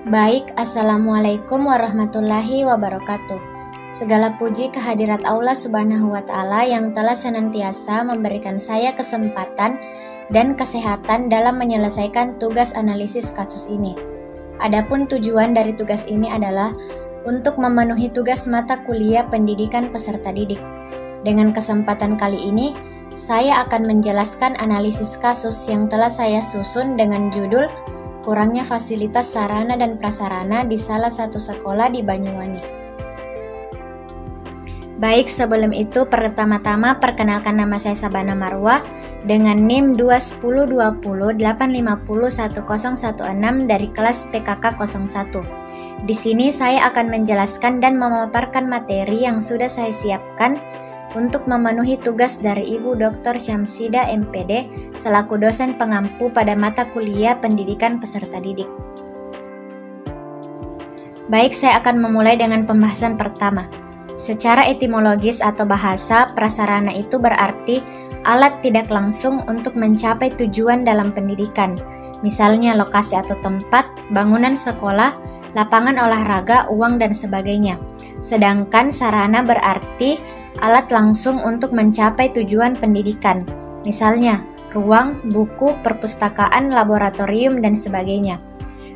Baik, Assalamualaikum warahmatullahi wabarakatuh. Segala puji kehadirat Allah Subhanahu wa Ta'ala yang telah senantiasa memberikan saya kesempatan dan kesehatan dalam menyelesaikan tugas analisis kasus ini. Adapun tujuan dari tugas ini adalah untuk memenuhi tugas mata kuliah pendidikan peserta didik. Dengan kesempatan kali ini, saya akan menjelaskan analisis kasus yang telah saya susun dengan judul kurangnya fasilitas sarana dan prasarana di salah satu sekolah di Banyuwangi. Baik, sebelum itu pertama-tama perkenalkan nama saya Sabana Marwah dengan NIM 2102085010116 dari kelas PKK 01. Di sini saya akan menjelaskan dan memaparkan materi yang sudah saya siapkan untuk memenuhi tugas dari Ibu Dr. Syamsida MPD selaku dosen pengampu pada mata kuliah pendidikan peserta didik. Baik, saya akan memulai dengan pembahasan pertama. Secara etimologis atau bahasa, prasarana itu berarti alat tidak langsung untuk mencapai tujuan dalam pendidikan. Misalnya lokasi atau tempat, bangunan sekolah, lapangan olahraga, uang, dan sebagainya. Sedangkan sarana berarti alat langsung untuk mencapai tujuan pendidikan. Misalnya, ruang, buku, perpustakaan, laboratorium, dan sebagainya.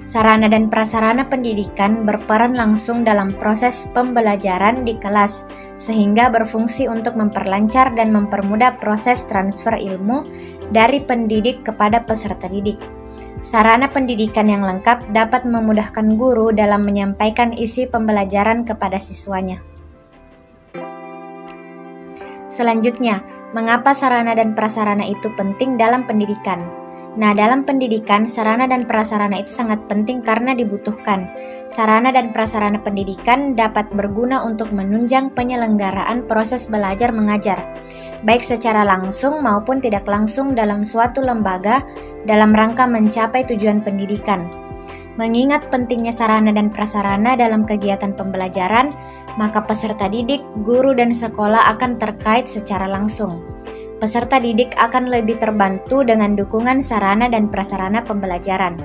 Sarana dan prasarana pendidikan berperan langsung dalam proses pembelajaran di kelas, sehingga berfungsi untuk memperlancar dan mempermudah proses transfer ilmu dari pendidik kepada peserta didik. Sarana pendidikan yang lengkap dapat memudahkan guru dalam menyampaikan isi pembelajaran kepada siswanya. Selanjutnya, mengapa sarana dan prasarana itu penting dalam pendidikan? Nah, dalam pendidikan, sarana dan prasarana itu sangat penting karena dibutuhkan. Sarana dan prasarana pendidikan dapat berguna untuk menunjang penyelenggaraan proses belajar mengajar, baik secara langsung maupun tidak langsung dalam suatu lembaga dalam rangka mencapai tujuan pendidikan. Mengingat pentingnya sarana dan prasarana dalam kegiatan pembelajaran, maka peserta didik, guru, dan sekolah akan terkait secara langsung. Peserta didik akan lebih terbantu dengan dukungan sarana dan prasarana pembelajaran.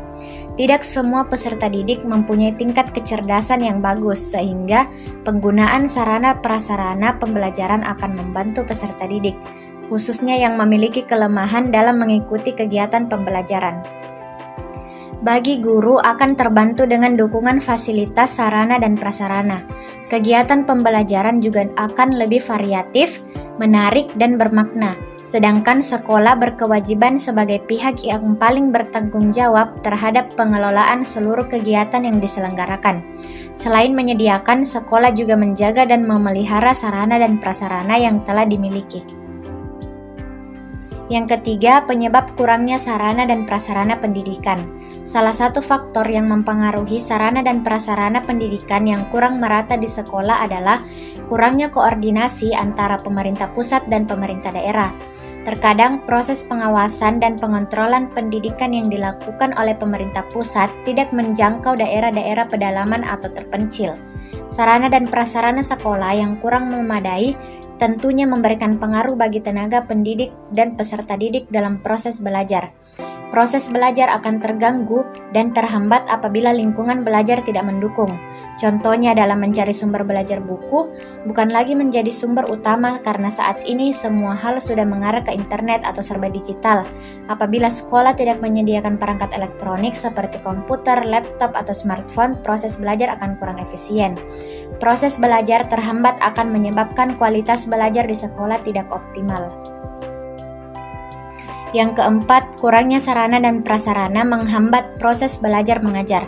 Tidak semua peserta didik mempunyai tingkat kecerdasan yang bagus, sehingga penggunaan sarana prasarana pembelajaran akan membantu peserta didik, khususnya yang memiliki kelemahan dalam mengikuti kegiatan pembelajaran. Bagi guru akan terbantu dengan dukungan fasilitas sarana dan prasarana. Kegiatan pembelajaran juga akan lebih variatif, menarik, dan bermakna. Sedangkan sekolah berkewajiban sebagai pihak yang paling bertanggung jawab terhadap pengelolaan seluruh kegiatan yang diselenggarakan. Selain menyediakan, sekolah juga menjaga dan memelihara sarana dan prasarana yang telah dimiliki. Yang ketiga, penyebab kurangnya sarana dan prasarana pendidikan. Salah satu faktor yang mempengaruhi sarana dan prasarana pendidikan yang kurang merata di sekolah adalah kurangnya koordinasi antara pemerintah pusat dan pemerintah daerah. Terkadang proses pengawasan dan pengontrolan pendidikan yang dilakukan oleh pemerintah pusat tidak menjangkau daerah-daerah pedalaman atau terpencil. Sarana dan prasarana sekolah yang kurang memadai tentunya memberikan pengaruh bagi tenaga pendidik dan peserta didik dalam proses belajar. Proses belajar akan terganggu dan terhambat apabila lingkungan belajar tidak mendukung. Contohnya dalam mencari sumber belajar buku, bukan lagi menjadi sumber utama karena saat ini semua hal sudah mengarah ke internet atau serba digital. Apabila sekolah tidak menyediakan perangkat elektronik seperti komputer, laptop, atau smartphone, proses belajar akan kurang efisien. Proses belajar terhambat akan menyebabkan kualitas belajar di sekolah tidak optimal. Yang keempat, kurangnya sarana dan prasarana menghambat proses belajar mengajar.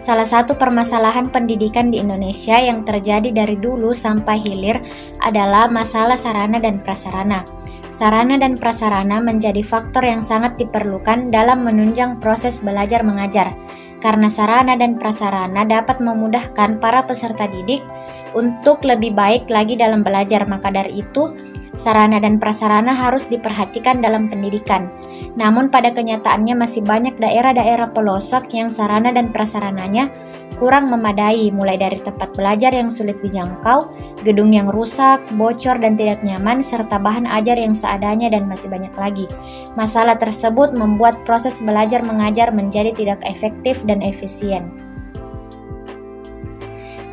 Salah satu permasalahan pendidikan di Indonesia yang terjadi dari dulu sampai hilir adalah masalah sarana dan prasarana. Sarana dan prasarana menjadi faktor yang sangat diperlukan dalam menunjang proses belajar mengajar. Karena sarana dan prasarana dapat memudahkan para peserta didik untuk lebih baik lagi dalam belajar, maka dari itu sarana dan prasarana harus diperhatikan dalam pendidikan. Namun pada kenyataannya masih banyak daerah-daerah pelosok yang sarana dan prasarananya kurang memadai, mulai dari tempat belajar yang sulit dijangkau, gedung yang rusak, bocor dan tidak nyaman, serta bahan ajar yang seadanya dan masih banyak lagi. Masalah tersebut membuat proses belajar mengajar menjadi tidak efektif dan efisien.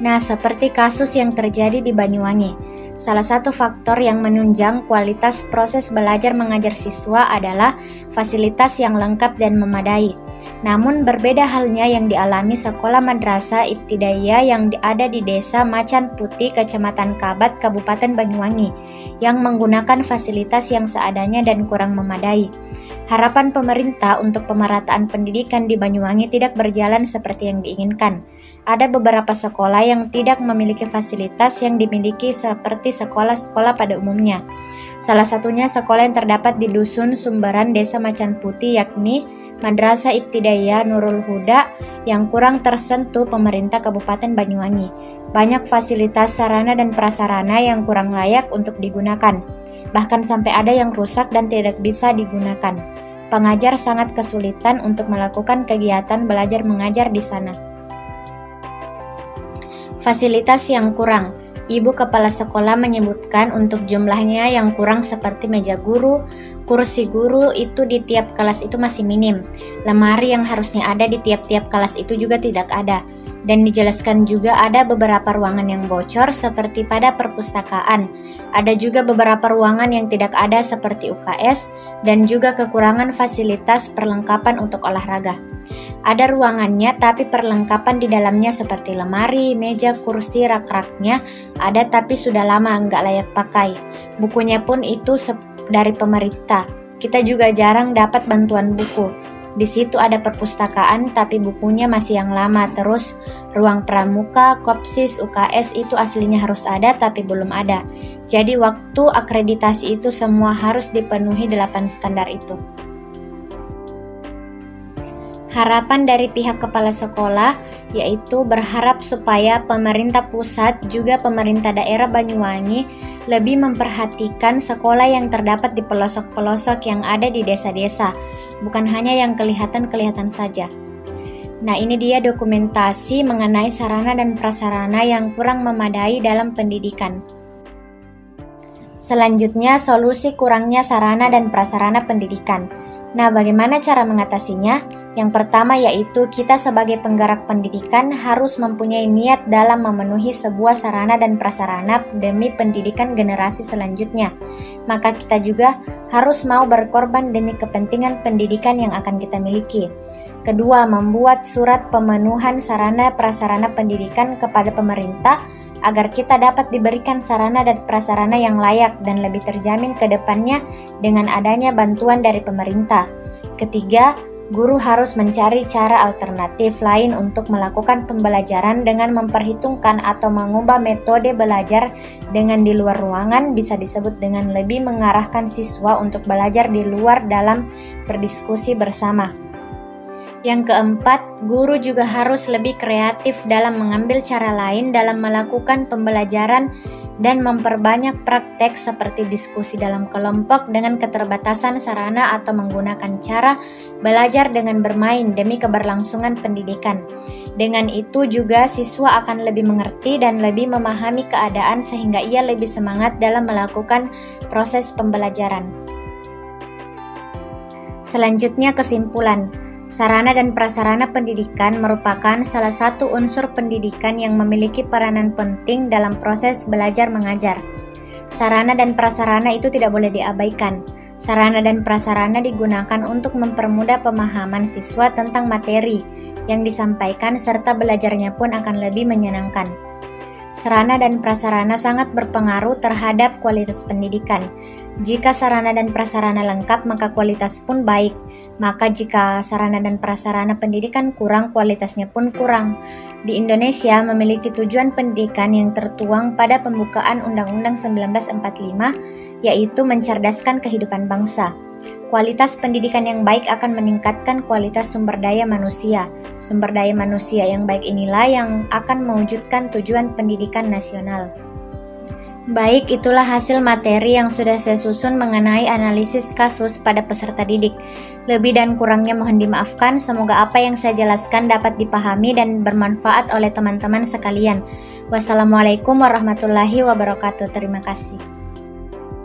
Nah, seperti kasus yang terjadi di Banyuwangi, salah satu faktor yang menunjang kualitas proses belajar mengajar siswa adalah fasilitas yang lengkap dan memadai. Namun berbeda halnya yang dialami sekolah madrasah ibtidaiyah yang ada di Desa Macan Putih, Kecamatan Kabat, Kabupaten Banyuwangi, yang menggunakan fasilitas yang seadanya dan kurang memadai. Harapan pemerintah untuk pemerataan pendidikan di Banyuwangi tidak berjalan seperti yang diinginkan. Ada beberapa sekolah yang tidak memiliki fasilitas yang dimiliki seperti sekolah-sekolah pada umumnya. Salah satunya sekolah yang terdapat di Dusun Sumberan, Desa Macan Putih, yakni Madrasah Ibtidaiyah Nurul Huda yang kurang tersentuh pemerintah Kabupaten Banyuwangi. Banyak fasilitas sarana dan prasarana yang kurang layak untuk digunakan. Bahkan sampai ada yang rusak dan tidak bisa digunakan. Pengajar sangat kesulitan untuk melakukan kegiatan belajar mengajar di sana. Fasilitas yang kurang. Ibu kepala sekolah menyebutkan untuk jumlahnya yang kurang seperti meja guru, kursi guru itu di tiap kelas itu masih minim. Lemari yang harusnya ada di tiap-tiap kelas itu juga tidak ada. Dan dijelaskan juga ada beberapa ruangan yang bocor seperti pada perpustakaan. Ada juga beberapa ruangan yang tidak ada seperti UKS dan juga kekurangan fasilitas perlengkapan untuk olahraga. Ada ruangannya tapi perlengkapan di dalamnya seperti lemari, meja, kursi, rak-raknya ada tapi sudah lama nggak layak pakai. Bukunya pun itu dari pemerintah. Kita juga jarang dapat bantuan buku. Di situ ada perpustakaan tapi bukunya masih yang lama. Terus ruang pramuka, kopsis, UKS itu aslinya harus ada tapi belum ada. Jadi waktu akreditasi itu semua harus dipenuhi 8 standar itu. Harapan dari pihak kepala sekolah yaitu berharap supaya pemerintah pusat juga pemerintah daerah Banyuwangi lebih memperhatikan sekolah yang terdapat di pelosok-pelosok yang ada di desa-desa, bukan hanya yang kelihatan saja. Nah, ini dia dokumentasi mengenai sarana dan prasarana yang kurang memadai dalam pendidikan. Selanjutnya, solusi kurangnya sarana dan prasarana pendidikan. Nah, bagaimana cara mengatasinya? Yang pertama yaitu kita sebagai penggerak pendidikan harus mempunyai niat dalam memenuhi sebuah sarana dan prasarana demi pendidikan generasi selanjutnya. Maka kita juga harus mau berkorban demi kepentingan pendidikan yang akan kita miliki. Kedua, membuat surat pemenuhan sarana prasarana pendidikan kepada pemerintah agar kita dapat diberikan sarana dan prasarana yang layak dan lebih terjamin ke depannya dengan adanya bantuan dari pemerintah. Ketiga, guru harus mencari cara alternatif lain untuk melakukan pembelajaran dengan memperhitungkan atau mengubah metode belajar dengan di luar ruangan, bisa disebut dengan lebih mengarahkan siswa untuk belajar di luar dalam berdiskusi bersama. Yang keempat, guru juga harus lebih kreatif dalam mengambil cara lain dalam melakukan pembelajaran dan memperbanyak praktek seperti diskusi dalam kelompok dengan keterbatasan sarana atau menggunakan cara belajar dengan bermain demi keberlangsungan pendidikan. Dengan itu juga siswa akan lebih mengerti dan lebih memahami keadaan sehingga ia lebih semangat dalam melakukan proses pembelajaran. Selanjutnya, kesimpulan. Sarana dan prasarana pendidikan merupakan salah satu unsur pendidikan yang memiliki peranan penting dalam proses belajar mengajar. Sarana dan prasarana itu tidak boleh diabaikan. Sarana dan prasarana digunakan untuk mempermudah pemahaman siswa tentang materi yang disampaikan serta belajarnya pun akan lebih menyenangkan. Sarana dan prasarana sangat berpengaruh terhadap kualitas pendidikan. Jika sarana dan prasarana lengkap, maka kualitas pun baik. Maka jika sarana dan prasarana pendidikan kurang, kualitasnya pun kurang. Di Indonesia memiliki tujuan pendidikan yang tertuang pada pembukaan Undang-Undang 1945, yaitu mencerdaskan kehidupan bangsa. Kualitas pendidikan yang baik akan meningkatkan kualitas sumber daya manusia. Sumber daya manusia yang baik inilah yang akan mewujudkan tujuan pendidikan nasional. Baik, itulah hasil materi yang sudah saya susun mengenai analisis kasus pada peserta didik. Lebih dan kurangnya mohon dimaafkan, semoga apa yang saya jelaskan dapat dipahami dan bermanfaat oleh teman-teman sekalian. Wassalamualaikum warahmatullahi wabarakatuh. Terima kasih.